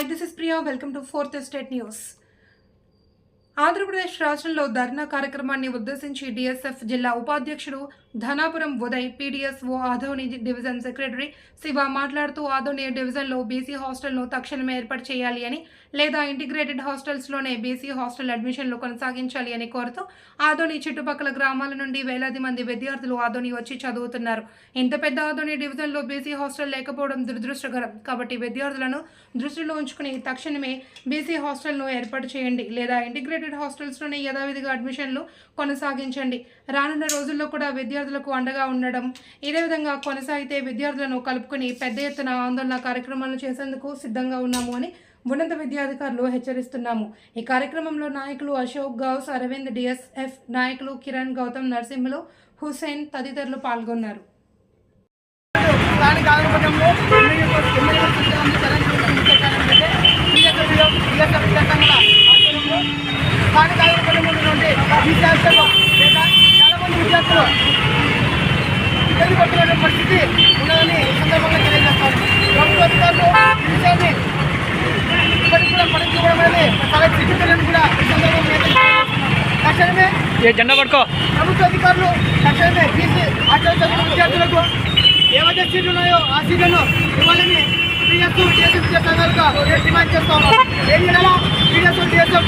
Hi, this is Priya. Welcome to Fourth Estate News. Andhra Pradesh రాష్ట్రంలో ధర్నా కార్యక్రమాన్ని ఉద్దేశించి డిఎస్ఎఫ్ జిల్లా ఉపాధ్యక్షుడు Dhanapuram Uday, PDSO Adoni division secretary Shiva మాట్లాడుతూ ఆదోని డివిజన్లో బీసీ హాస్టల్ను తక్షణమే ఏర్పాటు చేయాలి అని, లేదా ఇంటిగ్రేటెడ్ హాస్టల్స్లోనే బీసీ హాస్టల్ అడ్మిషన్లు కొనసాగించాలి అని కోరుతూ ఆదోని చుట్టుపక్కల గ్రామాల నుండి వేలాది మంది విద్యార్థులు ఆదోని వచ్చి చదువుతున్నారు. ఇంత పెద్ద ఆదోని డివిజన్లో బీసీ హాస్టల్ లేకపోవడం దురదృష్టకరం. కాబట్టి విద్యార్థులను దృష్టిలో ఉంచుకుని తక్షణమే బీసీ హాస్టల్ను ఏర్పాటు చేయండి, లేదా ఇంటిగ్రేటెడ్ హాస్టల్స్లోనే యథావిధిగా అడ్మిషన్లు కొనసాగించండి. రానున్న రోజుల్లో కూడా విద్యార్థులకు అండగా ఉండడం ఇదే విధంగా కొనసాగితే విద్యార్థులను కలుపుకొని పెద్ద ఎత్తున ఆందోళన కార్యక్రమాలు చేసేందుకు సిద్ధంగా ఉన్నాము అని ఉన్నత విద్యాధికారులు హెచ్చరిస్తున్నాము. ఈ కార్యక్రమంలో నాయకులు అశోక్ గౌస్, అరవింద్, డిఎస్ఎఫ్ నాయకులు కిరణ్, గౌతమ్, నరసింహులు, హుసేన్ తదితరులు పాల్గొన్నారు. పరిస్థితి ఉన్నదని సందర్భంగా తెలియజేస్తాను. ప్రభుత్వ అధికారులు ఈ విషయాన్ని ఇప్పటికి కూడా పట్టించుకోవడం అనేది చాలా చిక్కులను కూడా ఈ సందర్భంగా తక్షణమే ప్రభుత్వ అధికారులు తక్షణమే బీసీ హాస్టల్ చదువుకున్న విద్యార్థులకు ఏవైతే సీట్లు ఉన్నాయో ఆ సీట్లను ఇవ్వాలని డిఎస్ఎఫ్ సంఘాలుగా డిమాండ్ చేస్తాము. ఏం చేయాలా? డిఎస్ఎఫ్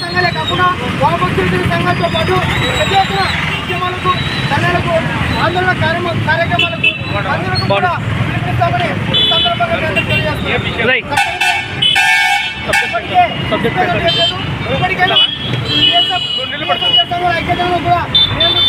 సంఘాలే కాకుండా వామపక్ష సంఘాలతో పాటు పెద్ద ఎత్తున ఉద్యమాలకు, ధర్నాలకు, ఆందోళన కార్యక్రమాలకు అందరికీ కూడా పిలిపిస్తామని ఈ సందర్భంగా ఇప్పటికైనా ఐక్యతను కూడా నేను